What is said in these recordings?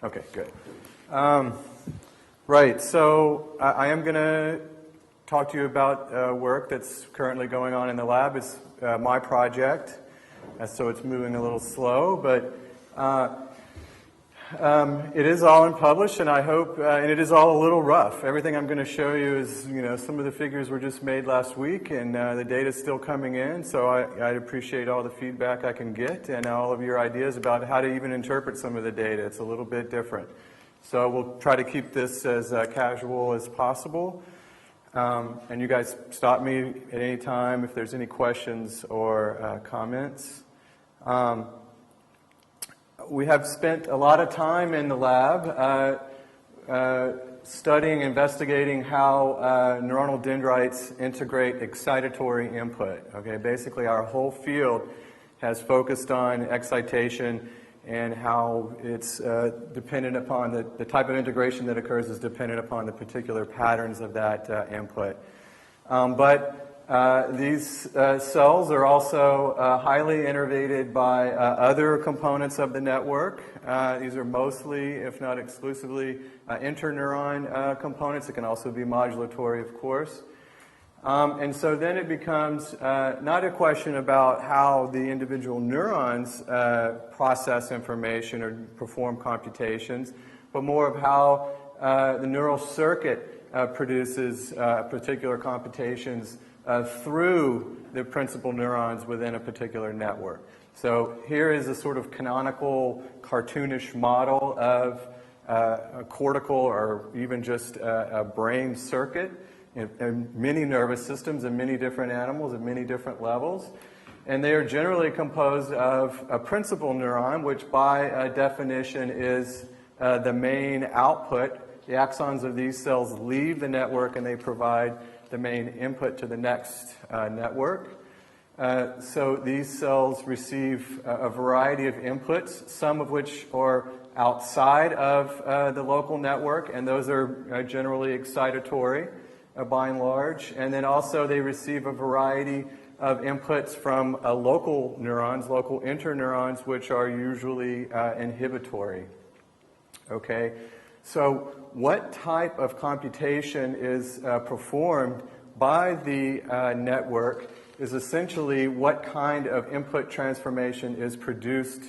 Okay, good. Right, so I am going to talk to you about work that's currently going on in the lab. It's my project, so it's moving a little slow, but it is all unpublished, and I hope, and it is all a little rough. Everything I'm going to show you is, some of the figures were just made last week, and the data's still coming in, so I'd appreciate all the feedback I can get and all of your ideas about how to even interpret some of the data. It's a little bit different. So we'll try to keep this as casual as possible. And you guys stop me at any time if there's any questions or comments. We have spent a lot of time in the lab studying, investigating how neuronal dendrites integrate excitatory input. Okay, basically our whole field has focused on excitation and how it's dependent upon the type of integration that occurs is dependent upon the particular patterns of that input. But these cells are also highly innervated by other components of the network. These are mostly, if not exclusively, interneuron components. It can also be modulatory, of course. And so then it becomes not a question about how the individual neurons process information or perform computations, but more of how the neural circuit produces particular computations through the principal neurons within a particular network. So here is a sort of canonical, cartoonish model of a cortical or even just a brain circuit in many nervous systems in many different animals at many different levels. And they are generally composed of a principal neuron, which by definition is the main output. The axons of these cells leave the network and they provide the main input to the next network. So these cells receive a variety of inputs, some of which are outside of the local network, and those are generally excitatory by and large. And then also they receive a variety of inputs from local neurons, local interneurons, which are usually inhibitory. Okay? So what type of computation is performed by the network is essentially what kind of input transformation is produced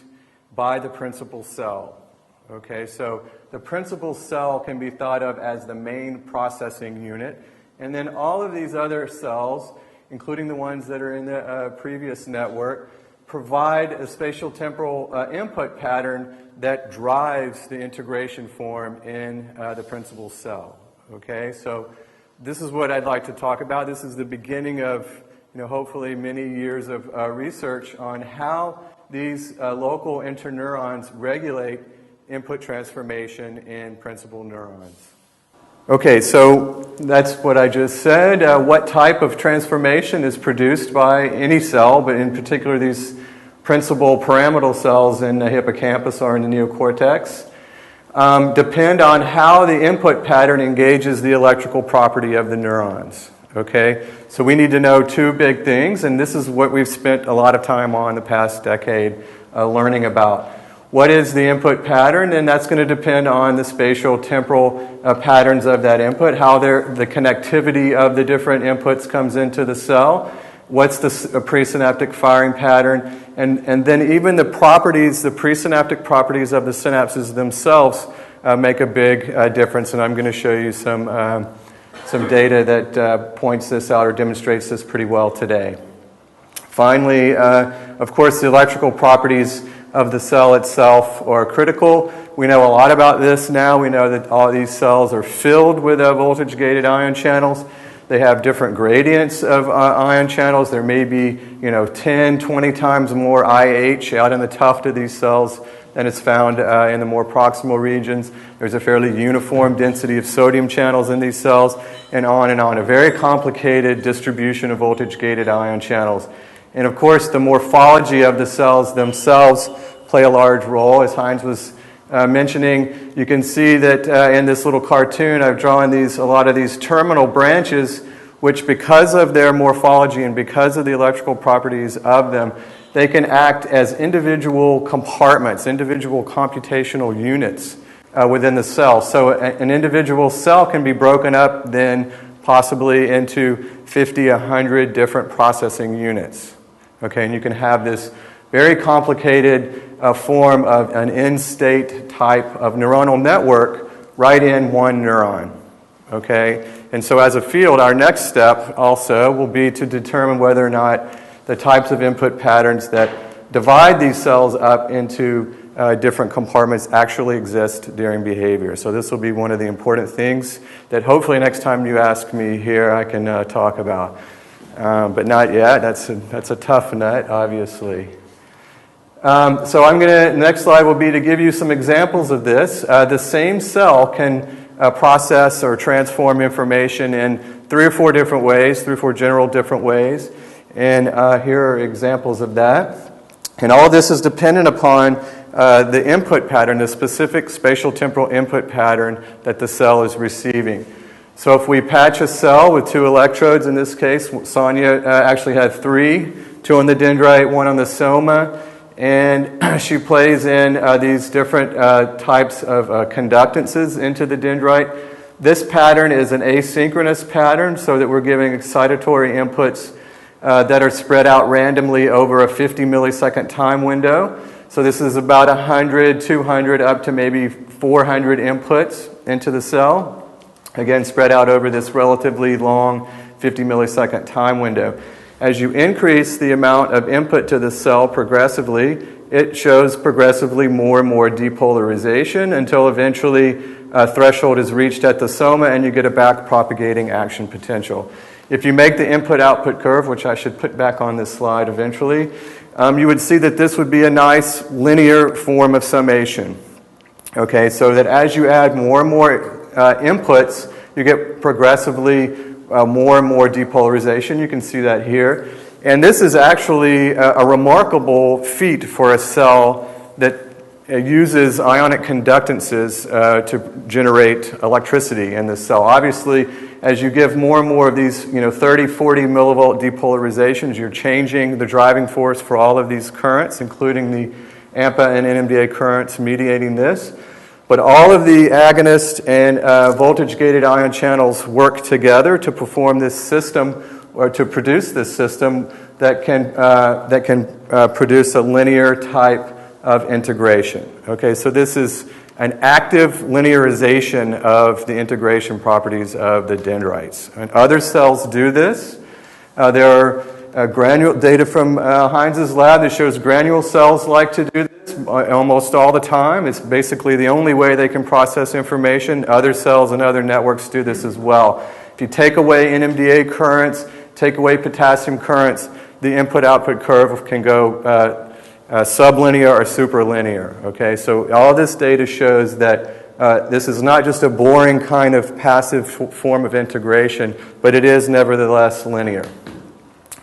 by the principal cell. Okay, so the principal cell can be thought of as the main processing unit, and then all of these other cells, including the ones that are in the previous network, provide a spatial temporal input pattern that drives the integration form in the principal cell. Okay, so this is what I'd like to talk about. This is the beginning of, hopefully many years of research on how these local interneurons regulate input transformation in principal neurons. Okay, so that's what I just said. What type of transformation is produced by any cell, but in particular these principal pyramidal cells in the hippocampus or in the neocortex, depend on how the input pattern engages the electrical property of the neurons. Okay, so we need to know two big things, and this is what we've spent a lot of time on the past decade learning about. What is the input pattern? And that's going to depend on the spatial temporal patterns of that input, how the connectivity of the different inputs comes into the cell. What's the presynaptic firing pattern? And then even the properties, the presynaptic properties of the synapses themselves make a big difference. And I'm going to show you some data that points this out or demonstrates this pretty well today. Finally, of course, the electrical properties of the cell itself are critical. We know a lot about this now. We know that all these cells are filled with voltage-gated ion channels. They have different gradients of ion channels. There may be, 10, 20 times more IH out in the tuft of these cells than is found in the more proximal regions. There's a fairly uniform density of sodium channels in these cells, and on and on. A very complicated distribution of voltage-gated ion channels. And of course, the morphology of the cells themselves play a large role. As Heinz was mentioning, you can see that in this little cartoon, I've drawn a lot of these terminal branches, which because of their morphology and because of the electrical properties of them, they can act as individual compartments, individual computational units within the cell. So an individual cell can be broken up then possibly into 50, 100 different processing units. Okay, and you can have this very complicated form of an end-state type of neuronal network right in one neuron. Okay, and so as a field, our next step also will be to determine whether or not the types of input patterns that divide these cells up into different compartments actually exist during behavior. So this will be one of the important things that hopefully next time you ask me here I can talk about. But not yet. That's a tough nut, obviously. So next slide will be to give you some examples of this. The same cell can process or transform information in 3 or 4 different ways, 3 or 4 general different ways. And here are examples of that. And all this is dependent upon the input pattern, the specific spatial temporal input pattern that the cell is receiving. So if we patch a cell with 2 electrodes, in this case, Sonia actually had 3, 2 on the dendrite, 1 on the soma, and she plays in these different types of conductances into the dendrite. This pattern is an asynchronous pattern, so that we're giving excitatory inputs that are spread out randomly over a 50 millisecond time window. So this is about 100, 200, up to maybe 400 inputs into the cell. Again, spread out over this relatively long 50 millisecond time window. As you increase the amount of input to the cell progressively, it shows progressively more and more depolarization until eventually a threshold is reached at the soma and you get a back-propagating action potential. If you make the input-output curve, which I should put back on this slide eventually, you would see that this would be a nice linear form of summation. Okay, so that as you add more and more inputs, you get progressively more and more depolarization. You can see that here. And this is actually a remarkable feat for a cell that uses ionic conductances to generate electricity in the cell. Obviously, as you give more and more of these 30, 40 millivolt depolarizations, you're changing the driving force for all of these currents, including the AMPA and NMDA currents mediating this. But all of the agonist and voltage-gated ion channels work together to perform this system, or to produce this system that can produce a linear type of integration. Okay, so this is an active linearization of the integration properties of the dendrites. And other cells do this. There are granule data from Heinz's lab that shows granule cells like to do this almost all the time. It's basically the only way they can process information. Other cells and other networks do this as well. If you take away NMDA currents, take away potassium currents, the input-output curve can go sublinear or superlinear. Okay, so all this data shows that this is not just a boring kind of passive form of integration, but it is nevertheless linear.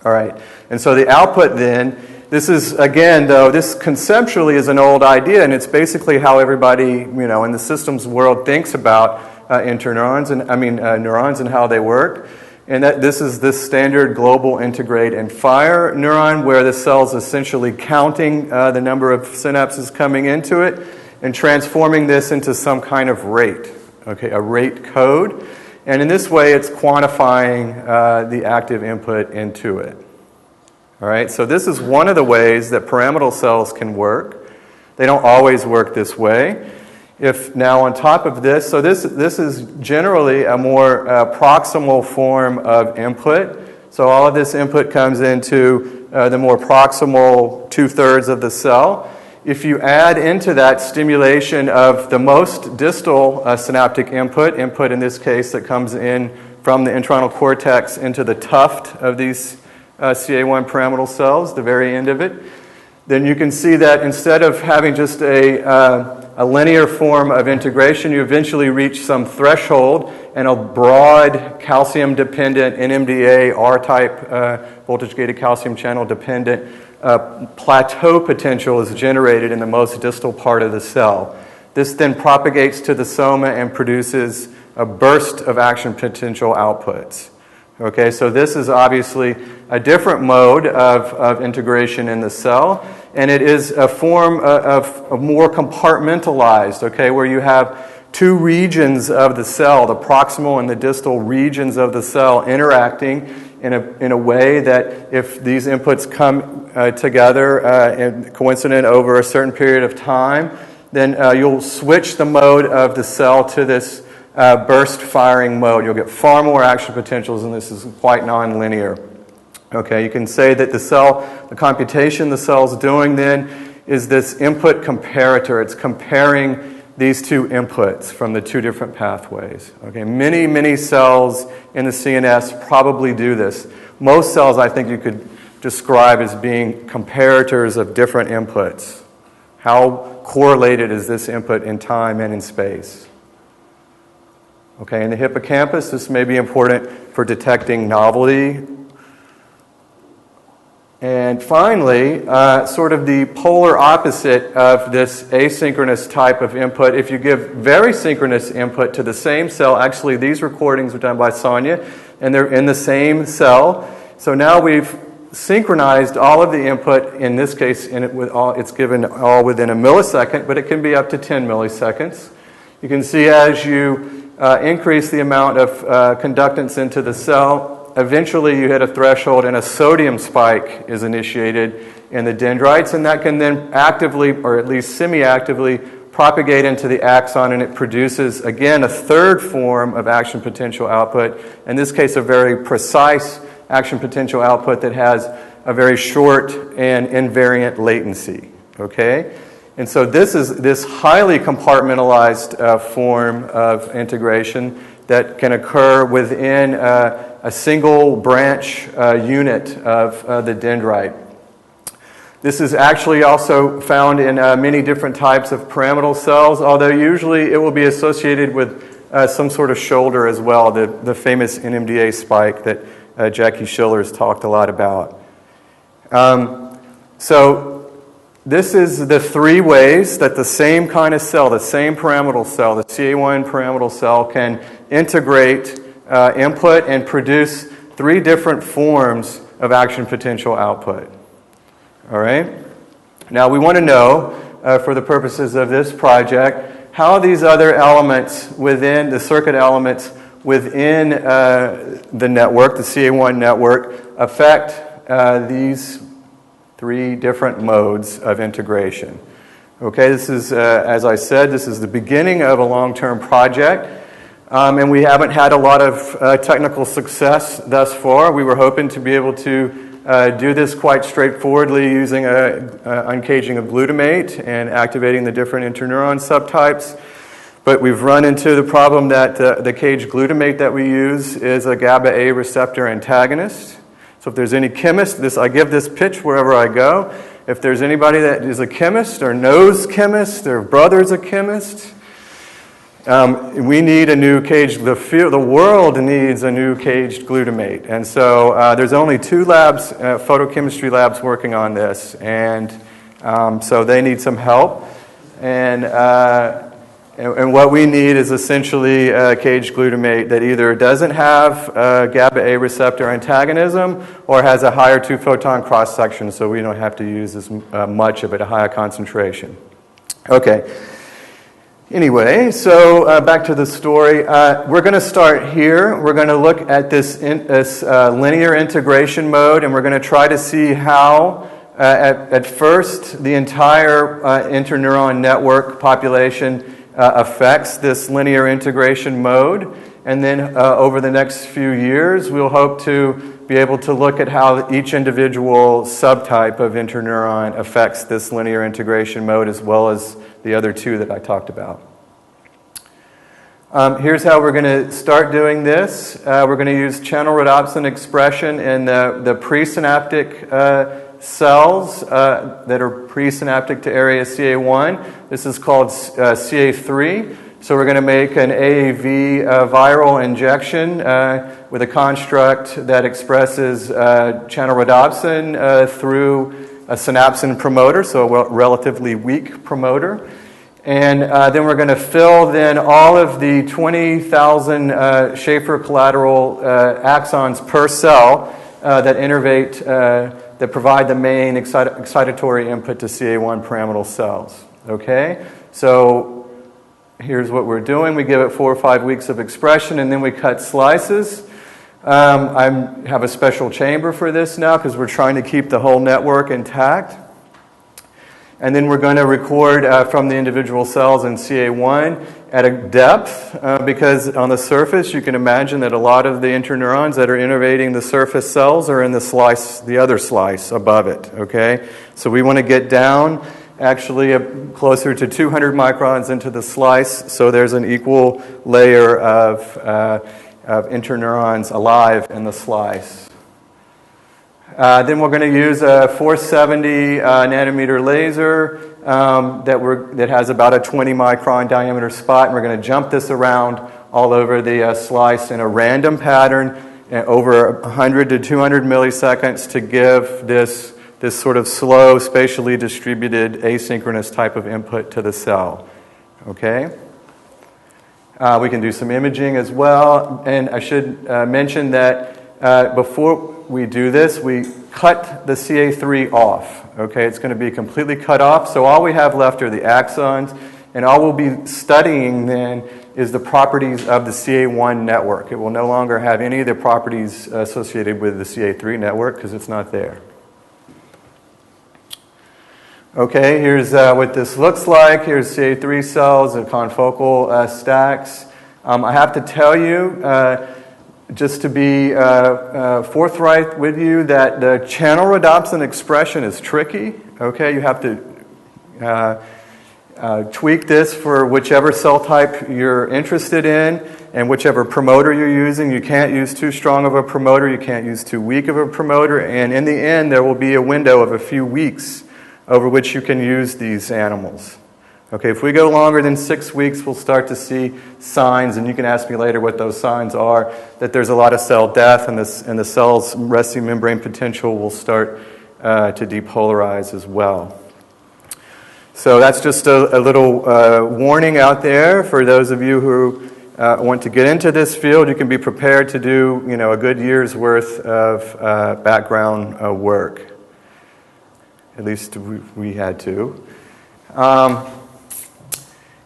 All right, and so the output then, this is, again, though, this conceptually is an old idea, and it's basically how everybody, in the systems world thinks about neurons and how they work. And that this is this standard global integrate and fire neuron, where the cell's essentially counting the number of synapses coming into it and transforming this into some kind of rate, okay, a rate code. And in this way, it's quantifying the active input into it. All right, so this is one of the ways that pyramidal cells can work. They don't always work this way. If now on top of this, so this is generally a more proximal form of input. So all of this input comes into the more proximal 2/3 of the cell. If you add into that stimulation of the most distal synaptic input in this case that comes in from the entorhinal cortex into the tuft of these CA1 pyramidal cells, the very end of it, then you can see that instead of having just a linear form of integration, you eventually reach some threshold, and a broad calcium-dependent NMDA R-type voltage-gated calcium channel-dependent plateau potential is generated in the most distal part of the cell. This then propagates to the soma and produces a burst of action potential outputs. Okay, so this is obviously a different mode of integration in the cell, and it is a form of more compartmentalized, okay, where you have two regions of the cell, the proximal and the distal regions of the cell, interacting in a way that if these inputs come together and coincident over a certain period of time, then you'll switch the mode of the cell to this burst firing mode. You'll get far more action potentials, and this is quite nonlinear. Okay, you can say that the computation the cell's doing then is this input comparator. It's comparing these two inputs from the two different pathways. Okay, many cells in the CNS probably do this. Most cells, I think you could describe as being comparators of different inputs. How correlated is this input in time and in space? Okay, in the hippocampus, this may be important for detecting novelty. And finally, sort of the polar opposite of this asynchronous type of input, if you give very synchronous input to the same cell, actually these recordings were done by Sonia, and they're in the same cell. So now we've synchronized all of the input. In this case, it's given all within a millisecond, but it can be up to 10 milliseconds. You can see as you increase the amount of conductance into the cell, eventually you hit a threshold and a sodium spike is initiated in the dendrites, and that can then actively, or at least semi-actively, propagate into the axon, and it produces, again, a third form of action potential output, in this case a very precise action potential output that has a very short and invariant latency. Okay? And so this is this highly compartmentalized form of integration that can occur within a single branch unit of the dendrite. This is actually also found in many different types of pyramidal cells, although usually it will be associated with some sort of shoulder as well, the famous NMDA spike that Jackie Schiller's talked a lot about. So this is the three ways that the same kind of cell, the same pyramidal cell, the CA1 pyramidal cell, can integrate input and produce three different forms of action potential output. All right? Now we want to know, for the purposes of this project, how these other elements within, the circuit elements within the network, the CA1 network, affect these three different modes of integration. Okay, this is, as I said, this is the beginning of a long-term project, and we haven't had a lot of technical success thus far. We were hoping to be able to do this quite straightforwardly using uncaging of glutamate and activating the different interneuron subtypes. But we've run into the problem that the caged glutamate that we use is a GABA A receptor antagonist. So if there's any chemist, I give this pitch wherever I go. If there's anybody that is a chemist or knows chemists, their brother's a chemist, we need a new caged, the world needs a new caged glutamate. And so there's only two labs, photochemistry labs working on this. And so they need some help. And what we need is essentially a caged glutamate that either doesn't have GABA A receptor antagonism or has a higher two-photon cross-section, so we don't have to use as much of it, a higher concentration. Okay. Anyway, so back to the story. We're going to start here. We're going to look at this linear integration mode, and we're going to try to see how, at first, the entire interneuron network population affects this linear integration mode, and then over the next few years we'll hope to be able to look at how each individual subtype of interneuron affects this linear integration mode as well as the other two that I talked about. Here's how we're going to start doing this. We're going to use channel rhodopsin expression in the presynaptic cells that are presynaptic to area CA1. This is called CA3. So we're going to make an AAV viral injection with a construct that expresses channel rhodopsin through a synapsin promoter, so a relatively weak promoter. And then we're going to fill then all of the 20,000 Schaefer collateral axons per cell that innervate, that provide the main excitatory input to CA1 pyramidal cells. Okay? So here's what we're doing. We give it 4 or 5 weeks of expression, and then we cut slices. I have a special chamber for this now because we're trying to keep the whole network intact. And then we're going to record from the individual cells in CA1 at a depth because on the surface you can imagine that a lot of the interneurons that are innervating the surface cells are in the slice, the other slice above it. Okay, so we want to get down actually closer to 200 microns into the slice, so there's an equal layer of interneurons alive in the slice. Then we're going to use a 470 nanometer laser that has about a 20 micron diameter spot, and we're going to jump this around all over the slice in a random pattern over 100 to 200 milliseconds to give this sort of slow, spatially distributed, asynchronous type of input to the cell. Okay? We can do some imaging as well, and I should mention that before we do this, we cut the CA3 off. Okay, it's going to be completely cut off, so all we have left are the axons, and all we'll be studying then is the properties of the CA1 network. It will no longer have any of the properties associated with the CA3 network because it's not there. Okay, here's what this looks like. Here's CA3 cells and confocal stacks. I have to tell you, just to be forthright with you, that the channel rhodopsin expression is tricky. Okay, you have to tweak this for whichever cell type you're interested in and whichever promoter you're using. You can't use too strong of a promoter, you can't use too weak of a promoter, and in the end there will be a window of a few weeks over which you can use these animals. Okay, if we go longer than 6 weeks, we'll start to see signs, and you can ask me later what those signs are, that there's a lot of cell death, and the cell's resting membrane potential will start to depolarize as well. So that's just a little warning out there for those of you who want to get into this field. You can be prepared to do, a good year's worth of background work. At least we had to.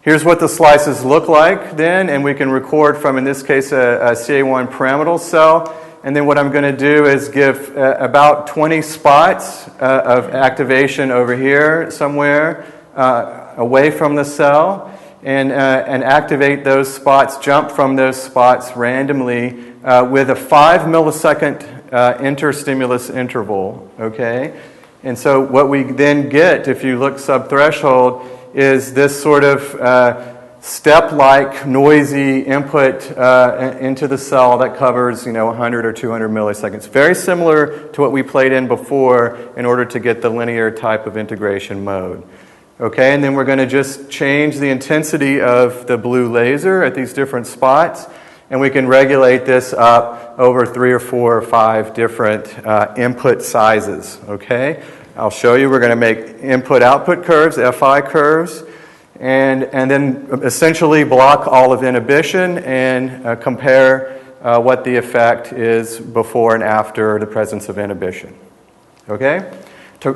Here's what the slices look like then, and we can record from, in this case, a CA1 pyramidal cell. And then what I'm going to do is give about 20 spots of activation over here somewhere away from the cell, and activate those spots, jump from those spots randomly with a 5 millisecond interstimulus interval. Okay? And so what we then get, if you look subthreshold, is this sort of step-like noisy input into the cell that covers 100 or 200 milliseconds. Very similar to what we played in before in order to get the linear type of integration mode. Okay, and then we're going to just change the intensity of the blue laser at these different spots, and we can regulate this up over 3 or 4 or 5 different input sizes. Okay, I'll show you. We're going to make input-output curves, FI curves, and then essentially block all of inhibition and compare what the effect is before and after the presence of inhibition. Okay?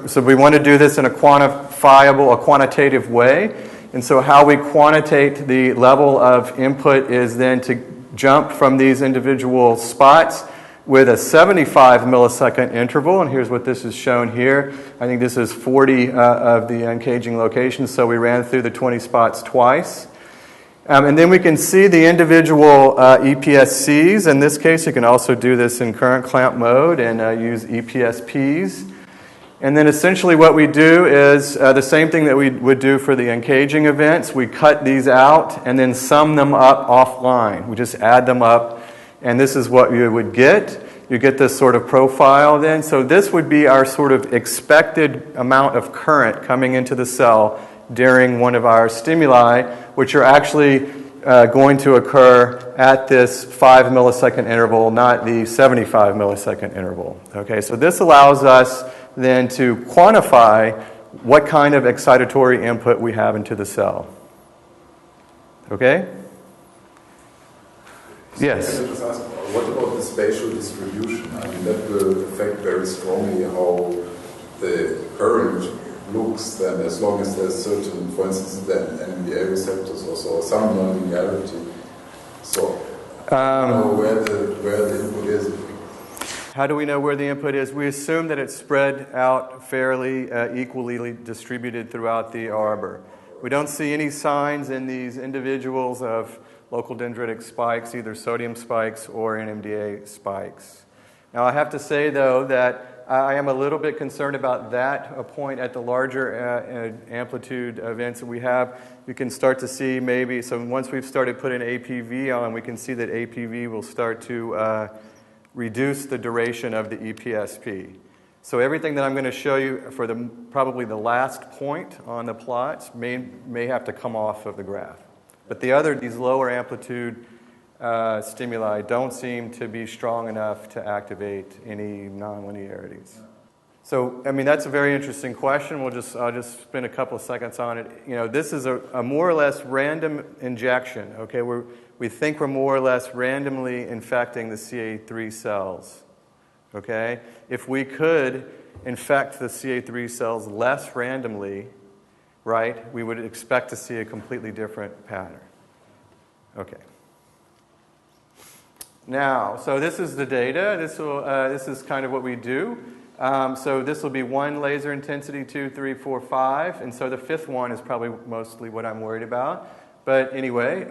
So we want to do this in a quantifiable, a quantitative way. And so how we quantitate the level of input is then to jump from these individual spots with a 75 millisecond interval, and here's what this is shown here. I think this is 40 of the uncaging locations, so we ran through the 20 spots twice. And then we can see the individual EPSCs. In this case, you can also do this in current clamp mode and use EPSPs. And then essentially what we do is the same thing that we would do for the uncaging events. We cut these out and then sum them up offline. We just add them up, and this is what you would get. You get this sort of profile then. So this would be our sort of expected amount of current coming into the cell during one of our stimuli, which are actually going to occur at this 5 millisecond interval, not the 75 millisecond interval. Okay, so this allows us then to quantify what kind of excitatory input we have into the cell. Okay? Yes? Can I just ask, what about the spatial distribution? I mean, that will affect very strongly how the current looks then, as long as there's certain, for instance, then NMDA receptors also, or some non-linearity. So, where the input is. How do we know where the input is? We assume that it's spread out fairly equally distributed throughout the arbor. We don't see any signs in these individuals of local dendritic spikes, either sodium spikes or NMDA spikes. Now, I have to say, though, that I am a little bit concerned about that point at the larger amplitude events that we have. You can start to see maybe, so once we've started putting APV on, we can see that APV will start to reduce the duration of the EPSP. So everything that I'm going to show you for probably the last point on the plots may have to come off of the graph. But these lower amplitude stimuli don't seem to be strong enough to activate any nonlinearities. So, I mean, that's a very interesting question. I'll just spend a couple of seconds on it. You know, this is a more or less random injection. Okay, we think we're more or less randomly infecting the CA3 cells. Okay, if we could infect the CA3 cells less randomly, right, we would expect to see a completely different pattern. Okay. Now, so this is the data. This is kind of what we do. So this will be 1 laser intensity, 2, 3, 4, 5. And so the 5th one is probably mostly what I'm worried about. But anyway,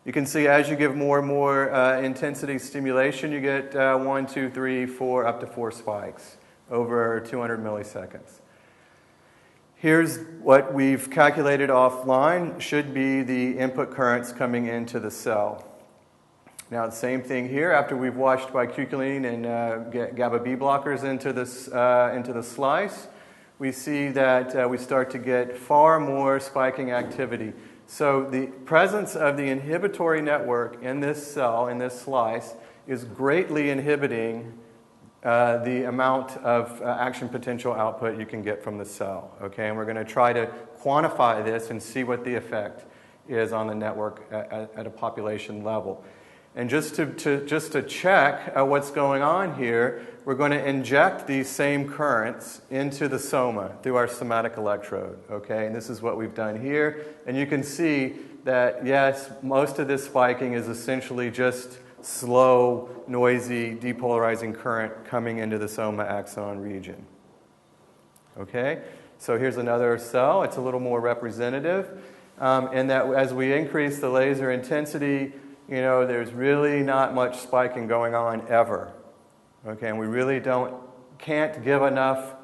you can see as you give more and more intensity stimulation, you get 1, 2, 3, 4, up to 4 spikes over 200 milliseconds. Here's what we've calculated offline, should be the input currents coming into the cell. Now, the same thing here. After we've washed bicuculline and GABA B blockers into the slice, we see that we start to get far more spiking activity. So the presence of the inhibitory network in this cell, in this slice, is greatly inhibiting the amount of action potential output you can get from the cell. Okay, and we're going to try to quantify this and see what the effect is on the network at a population level. And just to check what's going on here, we're going to inject these same currents into the soma through our somatic electrode. Okay, and this is what we've done here. And you can see that, yes, most of this spiking is essentially just slow, noisy, depolarizing current coming into the soma axon region. Okay, so here's another cell. It's a little more representative. And that as we increase the laser intensity, you know, there's really not much spiking going on ever. Okay, and we really can't give enough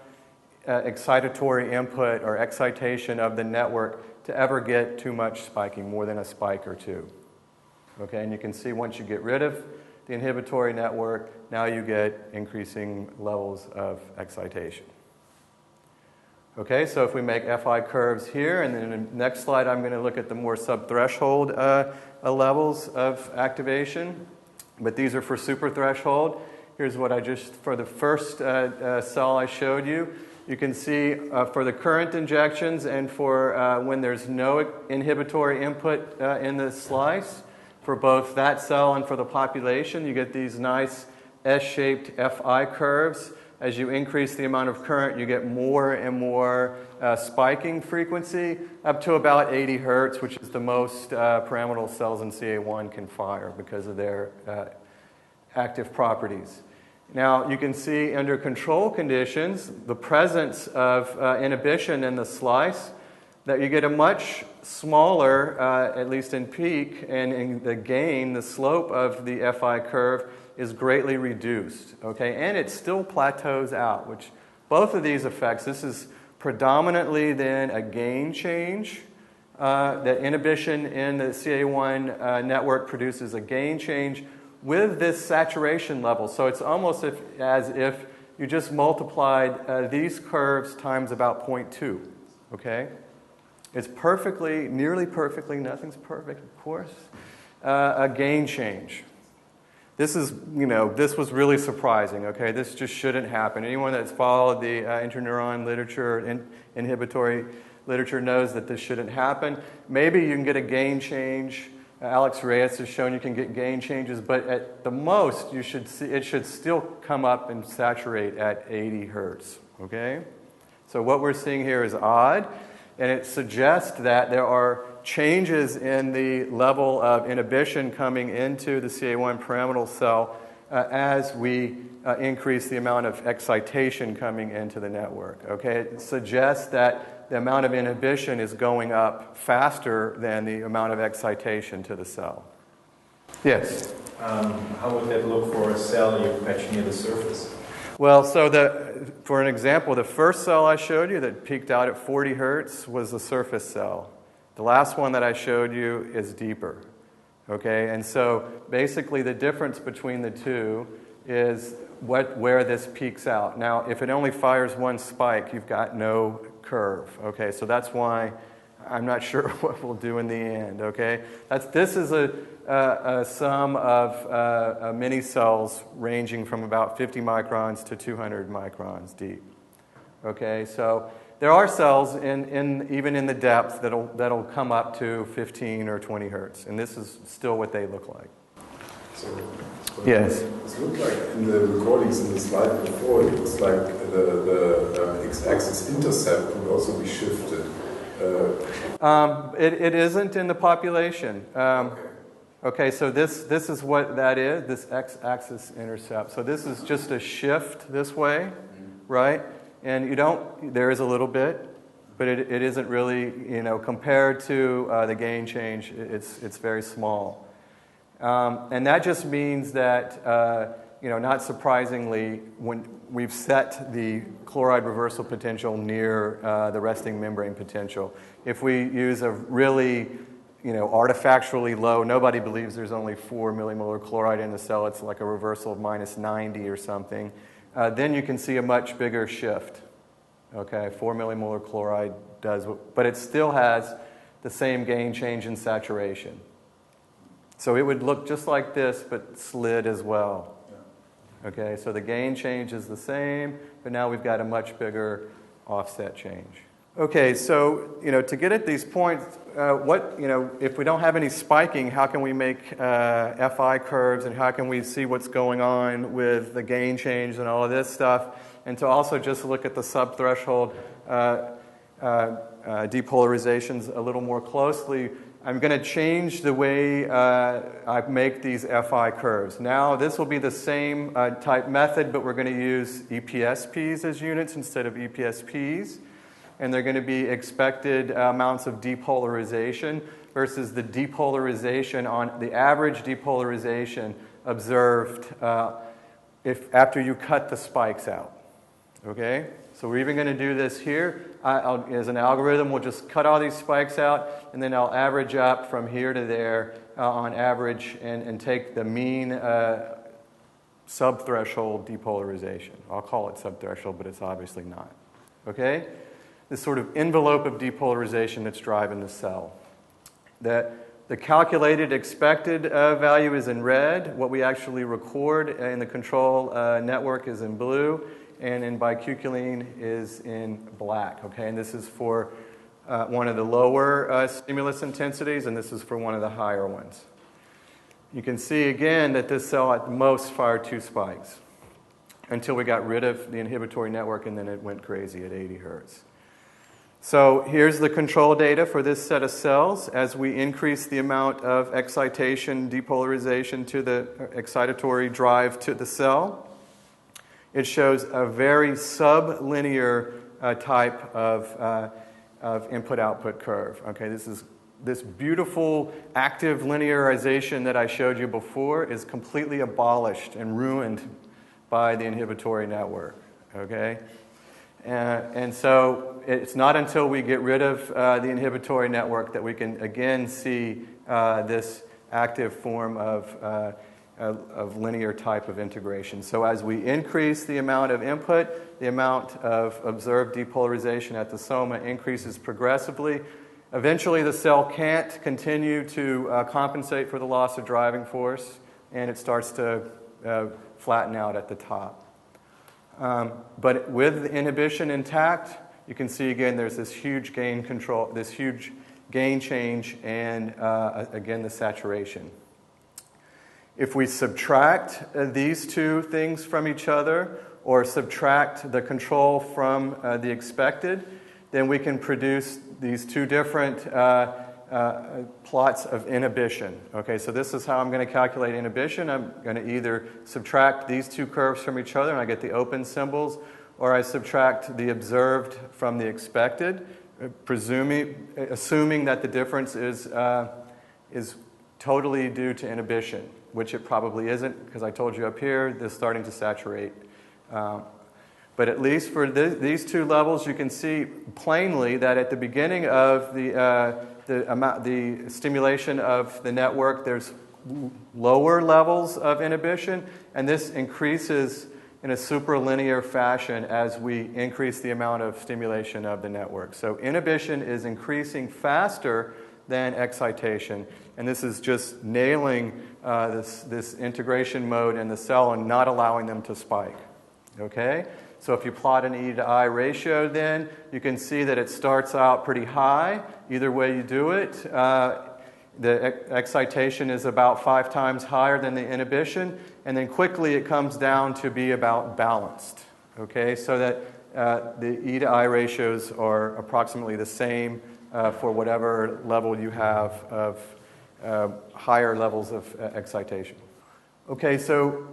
excitatory input or excitation of the network to ever get too much spiking, more than a spike or two. Okay, and you can see once you get rid of the inhibitory network, now you get increasing levels of excitation. Okay, so if we make FI curves here, and then in the next slide I'm going to look at the more subthreshold levels of activation, but these are for superthreshold. Here's what for the first cell I showed you. You can see for the current injections and for when there's no inhibitory input in the slice, for both that cell and for the population, you get these nice S-shaped FI curves. As you increase the amount of current, you get more and more spiking frequency, up to about 80 hertz, which is the most pyramidal cells in CA1 can fire because of their active properties. Now, you can see under control conditions, the presence of inhibition in the slice, that you get a much smaller, at least in peak, and in the gain, the slope of the FI curve is greatly reduced, okay? And it still plateaus out, which both of these effects, this is predominantly then a gain change. That inhibition in the CA1 network produces a gain change with this saturation level. So it's almost as if you just multiplied these curves times about 0.2, okay? It's nearly perfectly, nothing's perfect, of course, a gain change. This is, this was really surprising, okay? This just shouldn't happen. Anyone that's followed the interneuron literature, inhibitory literature, knows that this shouldn't happen. Maybe you can get a gain change. Alex Reyes has shown you can get gain changes, but at the most, it should still come up and saturate at 80 hertz, okay? So what we're seeing here is odd, and it suggests that there are changes in the level of inhibition coming into the CA1 pyramidal cell as we increase the amount of excitation coming into the network. Okay, it suggests that the amount of inhibition is going up faster than the amount of excitation to the cell. Yes? How would that look for a cell you patch near the surface? Well, so for an example, the first cell I showed you that peaked out at 40 hertz was the surface cell. The last one that I showed you is deeper, okay? And so basically the difference between the two is where this peaks out. Now, if it only fires one spike, you've got no curve, okay? So that's why I'm not sure what we'll do in the end, okay? This is a sum of mini cells ranging from about 50 microns to 200 microns deep, okay? So there are cells even in the depth that'll come up to 15 or 20 hertz, and this is still what they look like. So yes. It looked like in the recordings in the slide before, it looks like the x-axis intercept would also be shifted. It isn't in the population. Okay, so this is what that is, this x-axis intercept. So this is just a shift this way, right? And there is a little bit, but it isn't really, compared to the gain change, it's very small. And that just means that, not surprisingly, when we've set the chloride reversal potential near the resting membrane potential, if we use a really, artifactually low, nobody believes there's only 4 millimolar chloride in the cell, it's like a reversal of minus 90 or something, then you can see a much bigger shift. Okay, 4 millimolar chloride does, but it still has the same gain change in saturation. So it would look just like this, but slid as well. Okay, so the gain change is the same, but now we've got a much bigger offset change. Okay, so, to get at these points, if we don't have any spiking, how can we make FI curves, and how can we see what's going on with the gain change and all of this stuff, and to also just look at the subthreshold depolarizations a little more closely, I'm going to change the way I make these FI curves. Now, this will be the same type method, but we're going to use EPSPs as units instead of EPSPs. And they're going to be expected amounts of depolarization versus the depolarization on the average depolarization observed after you cut the spikes out. Okay? So we're even going to do this here. As an algorithm, we'll just cut all these spikes out, and then I'll average up from here to there on average and take the mean subthreshold depolarization. I'll call it subthreshold, but it's obviously not. Okay? This sort of envelope of depolarization that's driving the cell. The calculated expected value is in red. What we actually record in the control network is in blue, and in bicuculline is in black. Okay, and this is for one of the lower stimulus intensities, and this is for one of the higher ones. You can see again that this cell at most fired 2 spikes until we got rid of the inhibitory network, and then it went crazy at 80 hertz. So here's the control data for this set of cells. As we increase the amount of excitation, depolarization to the excitatory drive to the cell, it shows a very sublinear type of input-output curve. Okay, this beautiful active linearization that I showed you before is completely abolished and ruined by the inhibitory network. Okay? And so it's not until we get rid of the inhibitory network that we can again see this active form of linear type of integration. So as we increase the amount of input, the amount of observed depolarization at the soma increases progressively. Eventually the cell can't continue to compensate for the loss of driving force and it starts to flatten out at the top. But with the inhibition intact, you can see again there's this huge gain control, this huge gain change, and again the saturation. If we subtract these two things from each other, or subtract the control from the expected, then we can produce these two different plots of inhibition. Okay, so this is how I'm going to calculate inhibition. I'm going to either subtract these two curves from each other and I get the open symbols, or I subtract the observed from the expected, assuming that the difference is totally due to inhibition, which it probably isn't, because I told you up here this is starting to saturate. But at least for these two levels, you can see plainly that at the beginning of the stimulation of the network, there's lower levels of inhibition, and this increases in a superlinear fashion as we increase the amount of stimulation of the network. So inhibition is increasing faster than excitation, and this is just nailing this integration mode in the cell and not allowing them to spike. Okay? So if you plot an E to I ratio, then you can see that it starts out pretty high. Either way you do it, the excitation is about 5 times higher than the inhibition, and then quickly it comes down to be about balanced. Okay, so that the E to I ratios are approximately the same for whatever level you have of higher levels of excitation. Okay, so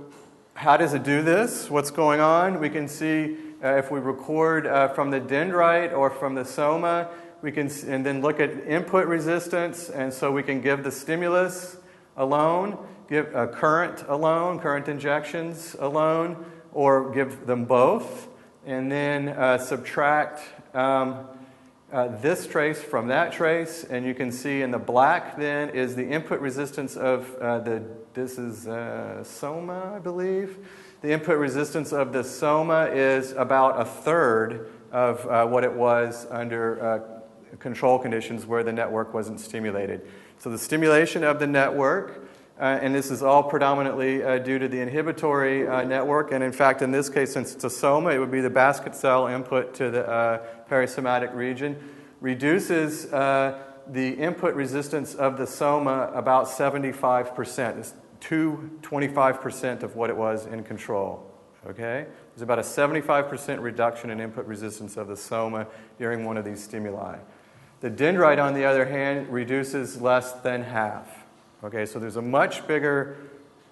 how does it do this? What's going on? We can see if we record from the dendrite or from the soma, we can and then look at input resistance, and so we can give the stimulus alone, give current alone, current injections alone, or give them both, and then subtract this trace from that trace, and you can see in the black then is the input resistance of this is soma, I believe. The input resistance of the soma is about a third of what it was under control conditions where the network wasn't stimulated. So the stimulation of the network, and this is all predominantly due to the inhibitory network, and in fact in this case, since it's a soma, it would be the basket cell input to the perisomatic region, reduces the input resistance of the soma about 75%. It's 25% of what it was in control. Okay? There's about a 75% reduction in input resistance of the soma during one of these stimuli. The dendrite, on the other hand, reduces less than half. Okay, so there's a much bigger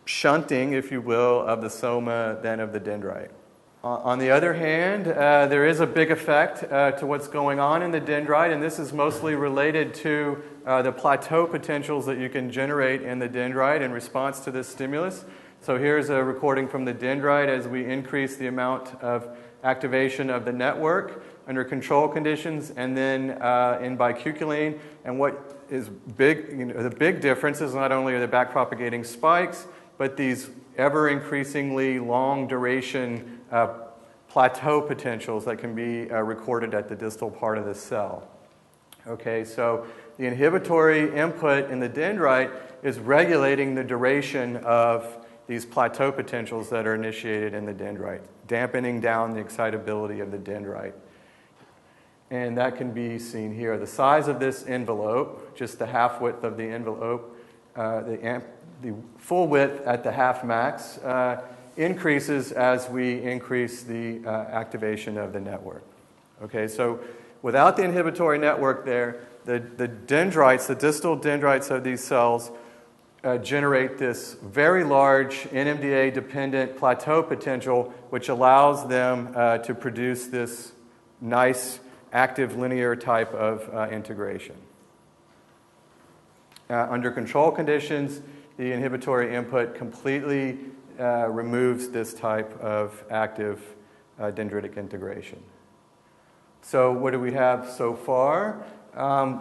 shunting, if you will, of the soma than of the dendrite. On the other hand, there is a big effect to what's going on in the dendrite, and this is mostly related to the plateau potentials that you can generate in the dendrite in response to this stimulus. So here's a recording from the dendrite as we increase the amount of activation of the network under control conditions, and then in bicuculline. And what is big, the big difference is not only are the backpropagating spikes, but these ever increasingly long duration plateau potentials that can be recorded at the distal part of the cell. Okay, so the inhibitory input in the dendrite is regulating the duration of these plateau potentials that are initiated in the dendrite, dampening down the excitability of the dendrite. And that can be seen here. The size of this envelope, just the half width of the envelope, the full width at the half max, increases as we increase the activation of the network. Okay, so without the inhibitory network there, the dendrites, the distal dendrites of these cells, generate this very large NMDA-dependent plateau potential, which allows them to produce this nice active linear type of integration. Under control conditions, the inhibitory input completely removes this type of active dendritic integration. So what do we have so far?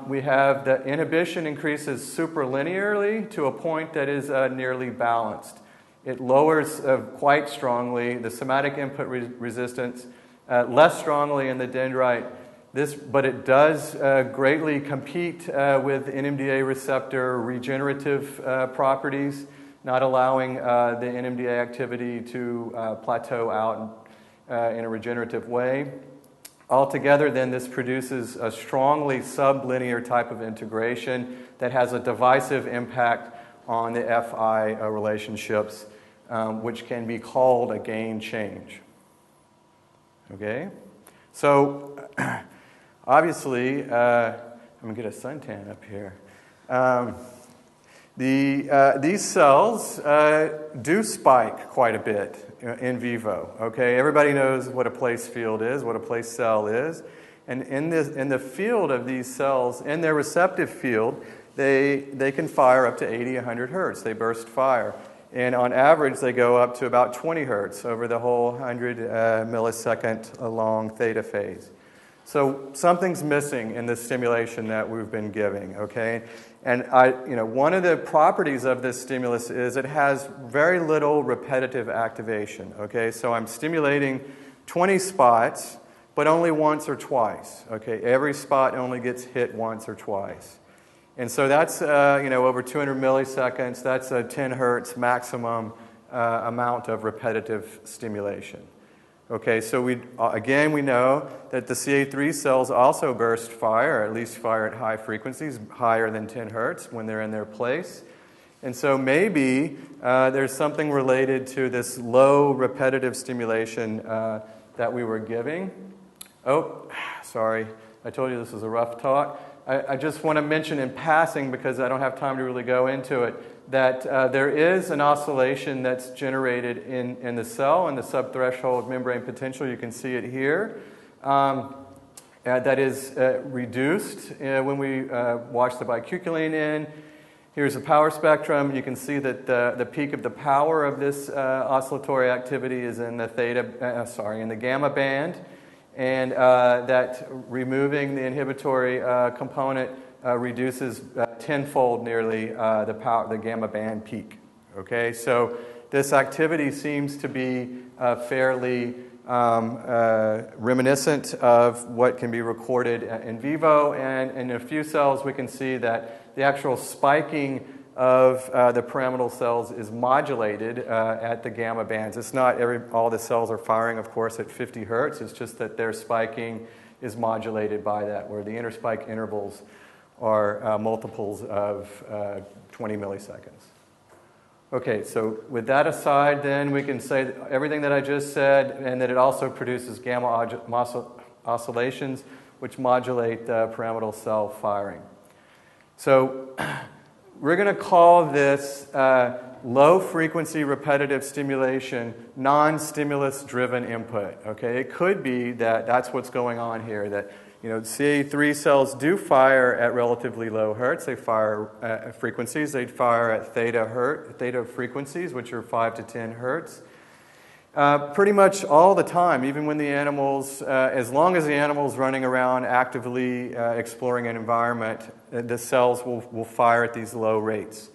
We have the inhibition increases superlinearly to a point that is nearly balanced. It lowers quite strongly the somatic input resistance, less strongly in the dendrite. But it does greatly compete with NMDA receptor regenerative properties. not allowing the NMDA activity to plateau out in a regenerative way. Altogether, then, this produces a strongly sublinear type of integration that has a divisive impact on the Fi relationships, which can be called a gain change. Okay? So, obviously, I'm going to get a suntan up here. These cells do spike quite a bit in vivo. Okay, everybody knows what a place field is, what a place cell is, and in the field of these cells, in their receptive field, they can fire up to 80, 100 hertz. They burst fire, and on average, they go up to about 20 hertz over the whole 100 millisecond long theta phase. So something's missing in the stimulation that we've been giving, okay? And one of the properties of this stimulus is it has very little repetitive activation, okay? So I'm stimulating 20 spots, but only once or twice, okay? Every spot only gets hit once or twice. And so that's, over 200 milliseconds, that's a 10 hertz maximum amount of repetitive stimulation. Okay, so we know that the CA3 cells also burst fire, or at least fire at high frequencies, higher than 10 hertz when they're in their place. And so maybe there's something related to this low repetitive stimulation that we were giving. Oh, sorry, I told you this was a rough talk. I just want to mention in passing, because I don't have time to really go into it, that there is an oscillation that's generated in the cell, in the subthreshold membrane potential. You can see it here. That is reduced when we wash the bicuculline in. Here's a power spectrum. You can see that the peak of the power of this oscillatory activity is in the in the gamma band, and that removing the inhibitory component reduces tenfold nearly the gamma band peak. Okay, so this activity seems to be fairly reminiscent of what can be recorded in vivo, and in a few cells we can see that the actual spiking of the pyramidal cells is modulated at the gamma bands. It's not all the cells are firing, of course, at 50 hertz. It's just that their spiking is modulated by that, where the interspike intervals are multiples of 20 milliseconds. Okay, so with that aside, then we can say everything that I just said, and that it also produces gamma oscillations, which modulate the pyramidal cell firing. So we're going to call this low-frequency repetitive stimulation non-stimulus-driven input. Okay, it could be that that's what's going on here, that CA3 cells do fire at relatively low hertz. They fire frequencies. They fire at theta frequencies, which are 5 to 10 hertz. Pretty much all the time, even when the animals, as long as the animal's running around actively exploring an environment, the cells will fire at these low rates.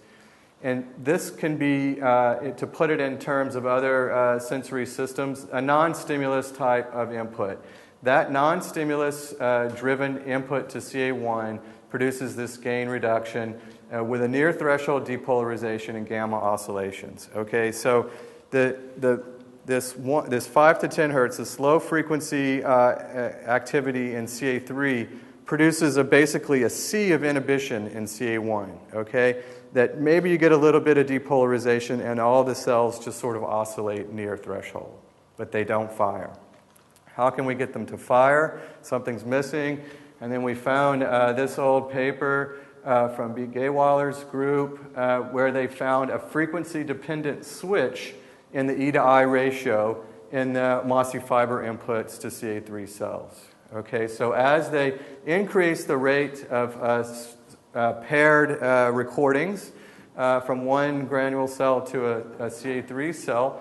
And this can be, to put it in terms of other sensory systems, a non-stimulus type of input. That non-stimulus driven input to CA1 produces this gain reduction with a near threshold depolarization and gamma oscillations. Okay, so this 5 to 10 hertz, this low frequency activity in CA3 produces basically a sea of inhibition in CA1. Okay, that maybe you get a little bit of depolarization and all the cells just sort of oscillate near threshold, but they don't fire. How can we get them to fire? Something's missing. And then we found this old paper from B. Gaywaller's group where they found a frequency-dependent switch in the E to I ratio in the mossy fiber inputs to CA3 cells. Okay, so as they increase the rate of paired recordings from one granule cell to a CA3 cell,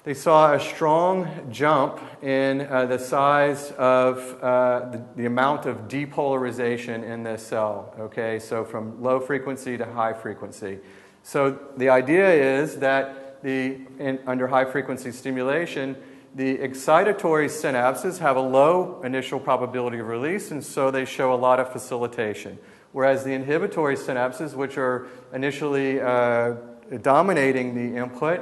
they saw a strong jump in the size of the amount of depolarization in this cell. Okay, so from low frequency to high frequency. So the idea is that under high frequency stimulation, the excitatory synapses have a low initial probability of release, and so they show a lot of facilitation. Whereas the inhibitory synapses, which are initially dominating the input,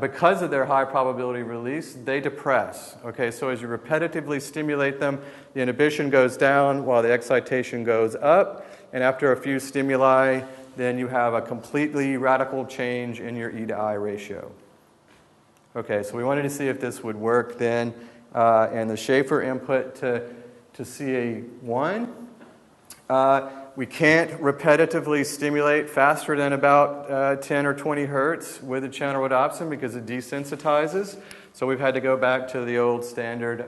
because of their high probability release, they depress. Okay, so as you repetitively stimulate them, the inhibition goes down while the excitation goes up, and after a few stimuli, then you have a completely radical change in your E to I ratio. Okay, so we wanted to see if this would work then, and the Schaefer input to CA1. We can't repetitively stimulate faster than about 10 or 20 hertz with a channel rhodopsin because it desensitizes. So we've had to go back to the old standard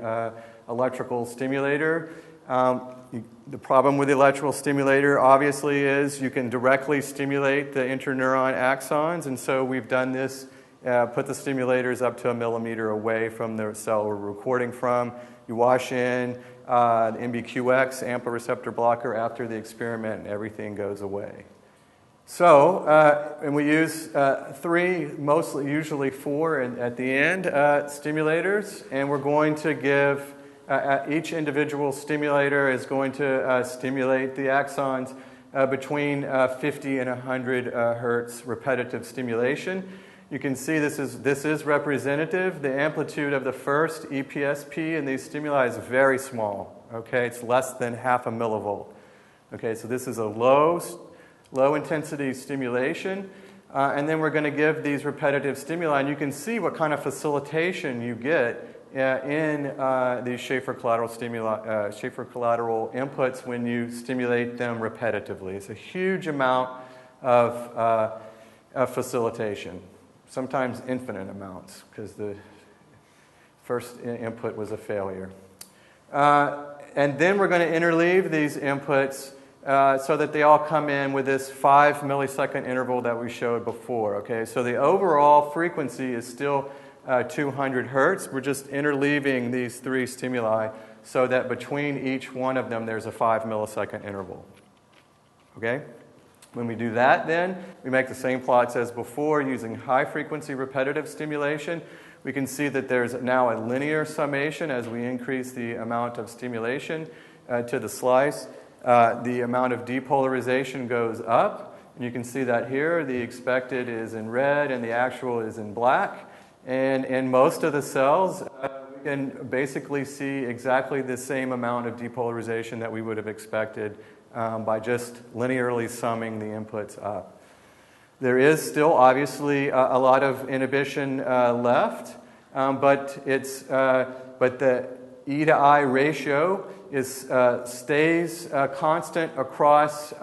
electrical stimulator. The problem with the electrical stimulator, obviously, is you can directly stimulate the interneuron axons, and so we've done this, put the stimulators up to 1 millimeter away from the cell we're recording from. You wash in the MBQX, AMPA receptor blocker, after the experiment, and everything goes away. So, and we use 3, usually 4 at the end, stimulators, and we're going to give, each individual stimulator is going to stimulate the axons between 50 and 100 hertz repetitive stimulation. You can see this is representative. The amplitude of the first EPSP in these stimuli is very small. Okay, it's less than half a millivolt. Okay, so this is a low intensity stimulation, and then we're going to give these repetitive stimuli, and you can see what kind of facilitation you get in these Schaefer collateral inputs when you stimulate them repetitively. It's a huge amount of facilitation. Sometimes infinite amounts, because the first input was a failure. And then we're going to interleave these inputs so that they all come in with this 5 millisecond interval that we showed before. Okay, so the overall frequency is still 200 hertz. We're just interleaving these 3 stimuli so that between each one of them there's a 5 millisecond interval. Okay? When we do that, then, we make the same plots as before using high-frequency repetitive stimulation. We can see that there's now a linear summation as we increase the amount of stimulation to the slice. The amount of depolarization goes up, and you can see that here. The expected is in red, and the actual is in black. And in most of the cells, we can basically see exactly the same amount of depolarization that we would have expected by just linearly summing the inputs up. There is still obviously a lot of inhibition left, but the E to I ratio stays constant across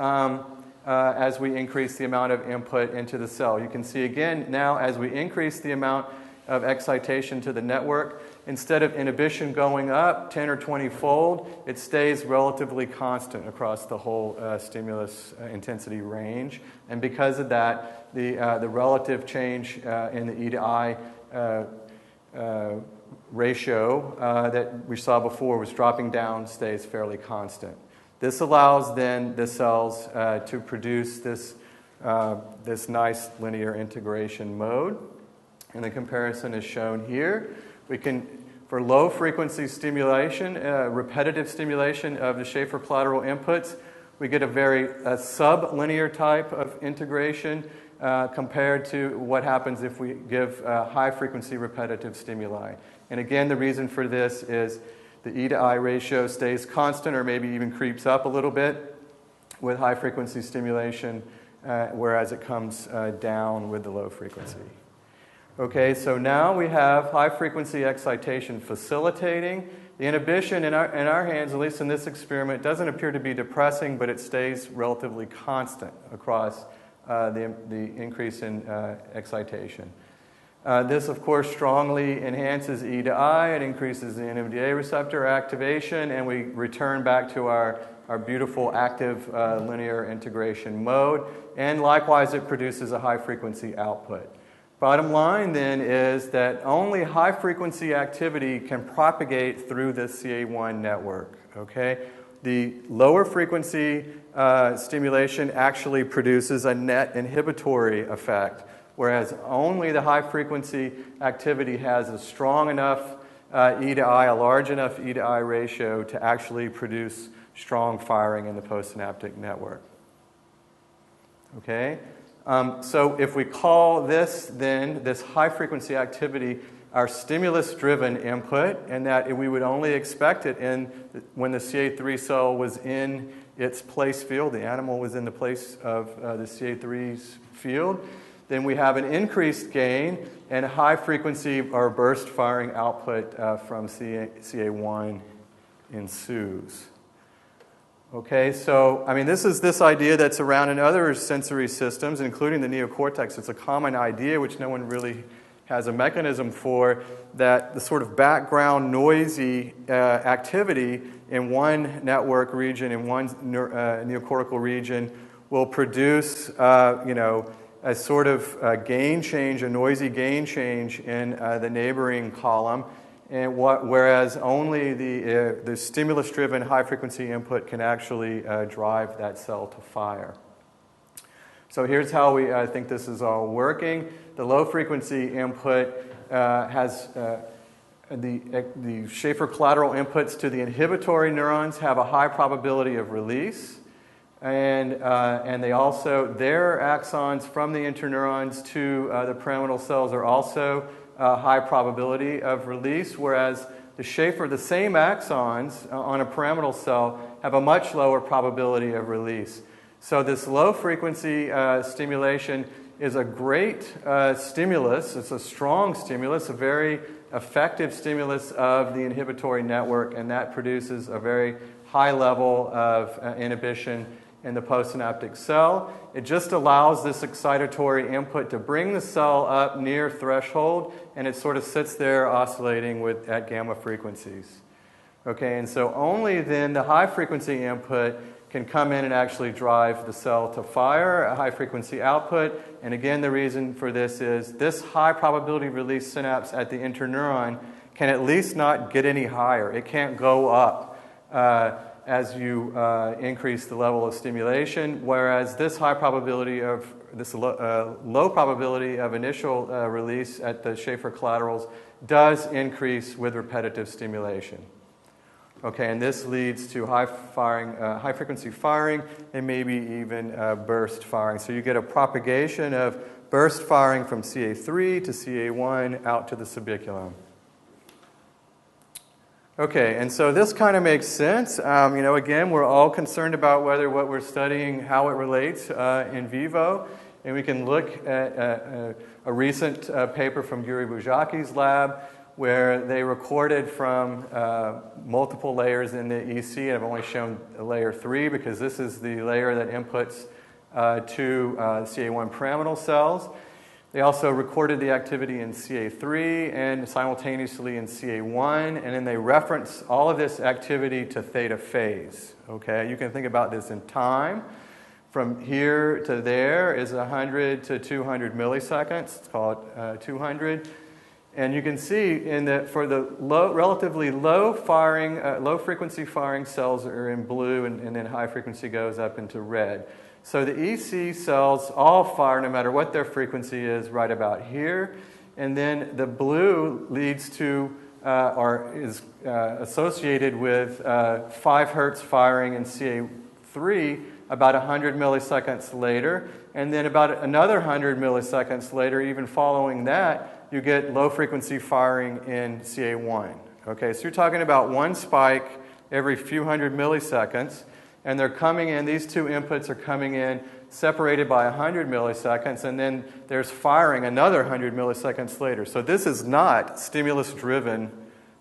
as we increase the amount of input into the cell. You can see again now as we increase the amount of excitation to the network, instead of inhibition going up 10 or 20-fold, it stays relatively constant across the whole stimulus intensity range. And because of that, the relative change in the E to I ratio that we saw before was dropping down, stays fairly constant. This allows then the cells to produce this nice linear integration mode. And the comparison is shown here. We can, for low-frequency stimulation, repetitive stimulation of the Schaefer collateral inputs, we get a very sublinear type of integration compared to what happens if we give high-frequency repetitive stimuli. And again, the reason for this is the E to I ratio stays constant or maybe even creeps up a little bit with high-frequency stimulation, whereas it comes down with the low frequency. Okay, so now we have high-frequency excitation facilitating. The inhibition in our hands, at least in this experiment, doesn't appear to be depressing, but it stays relatively constant across the increase in excitation. This, of course, strongly enhances E to I. It increases the NMDA receptor activation, and we return back to our beautiful active linear integration mode. And likewise, it produces a high-frequency output. Bottom line, then, is that only high-frequency activity can propagate through the CA1 network. Okay? The lower frequency stimulation actually produces a net inhibitory effect, whereas only the high-frequency activity has a strong enough E to I, a large enough E to I ratio to actually produce strong firing in the postsynaptic network. Okay? So if we call this then, this high-frequency activity, our stimulus-driven input, and that we would only expect it when the CA3 cell was in its place field, the animal was in the place of the CA3's field, then we have an increased gain and a high-frequency or burst-firing output from CA1 ensues. Okay, so, I mean, this is this idea that's around in other sensory systems, including the neocortex. It's a common idea which no one really has a mechanism for, that the sort of background noisy activity in one network region, in one neocortical region, will produce, a sort of gain change, a noisy gain change in the neighboring column, and whereas only the stimulus-driven high-frequency input can actually drive that cell to fire. So here's how we think this is all working. The low-frequency input has the Schaefer collateral inputs to the inhibitory neurons have a high probability of release, and they also, their axons from the interneurons to the pyramidal cells are also high probability of release, whereas the Schaefer, the same axons on a pyramidal cell have a much lower probability of release. So this low-frequency stimulation is a great stimulus. It's a strong stimulus, a very effective stimulus of the inhibitory network, and that produces a very high level of inhibition in the postsynaptic cell. It just allows this excitatory input to bring the cell up near threshold, and it sort of sits there oscillating at gamma frequencies. Okay, and so only then the high-frequency input can come in and actually drive the cell to fire, a high-frequency output. And again, the reason for this is this high-probability release synapse at the interneuron can at least not get any higher. It can't go up as you increase the level of stimulation, whereas this high probability of this low probability of initial release at the Schaefer collaterals does increase with repetitive stimulation. Okay, and this leads to high frequency firing and maybe even burst firing. So you get a propagation of burst firing from CA3 to CA1 out to the subiculum. Okay, and so this kind of makes sense. Again, we're all concerned about whether what we're studying, how it relates in vivo. And we can look at a recent paper from Yuri Bujaki's lab where they recorded from multiple layers in the EC. I've only shown layer 3 because this is the layer that inputs to CA1 pyramidal cells. They also recorded the activity in CA3 and simultaneously in CA1, and then they reference all of this activity to theta phase. Okay, you can think about this in time. From here to there is 100 to 200 milliseconds. It's called 200. And you can see for the relatively low frequency firing cells are in blue, and then high frequency goes up into red. So the EC cells all fire no matter what their frequency is right about here. And then the blue leads to or is associated with 5 hertz firing in CA3 about 100 milliseconds later. And then about another 100 milliseconds later, even following that, you get low frequency firing in CA1. Okay, so you're talking about one spike every few hundred milliseconds. And they're coming in, these two inputs are coming in separated by 100 milliseconds, and then there's firing another 100 milliseconds later. So this is not stimulus-driven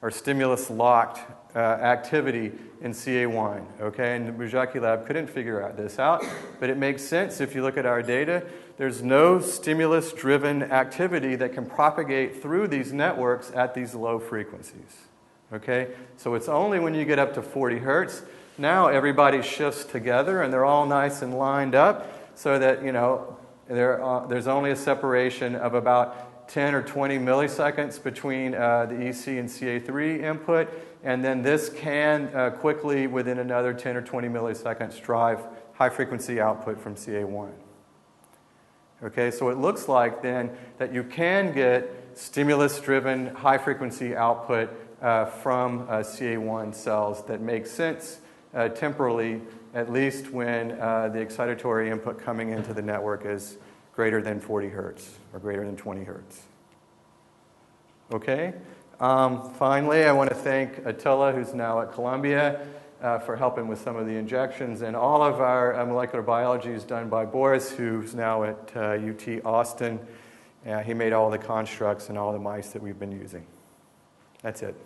or stimulus-locked activity in CA1. Okay, and the Bujaki lab couldn't figure this out, but it makes sense if you look at our data. There's no stimulus-driven activity that can propagate through these networks at these low frequencies. Okay, so it's only when you get up to 40 hertz. Now everybody shifts together and they're all nice and lined up so that, there's only a separation of about 10 or 20 milliseconds between the EC and CA3 input, and then this can quickly, within another 10 or 20 milliseconds, drive high-frequency output from CA1. Okay, so it looks like then that you can get stimulus-driven high-frequency output from CA1 cells that make sense temporally, at least when the excitatory input coming into the network is greater than 40 hertz or greater than 20 hertz. Okay? Finally, I want to thank Attila, who's now at Columbia, for helping with some of the injections. And all of our molecular biology is done by Boris, who's now at UT Austin. He made all the constructs and all the mice that we've been using. That's it.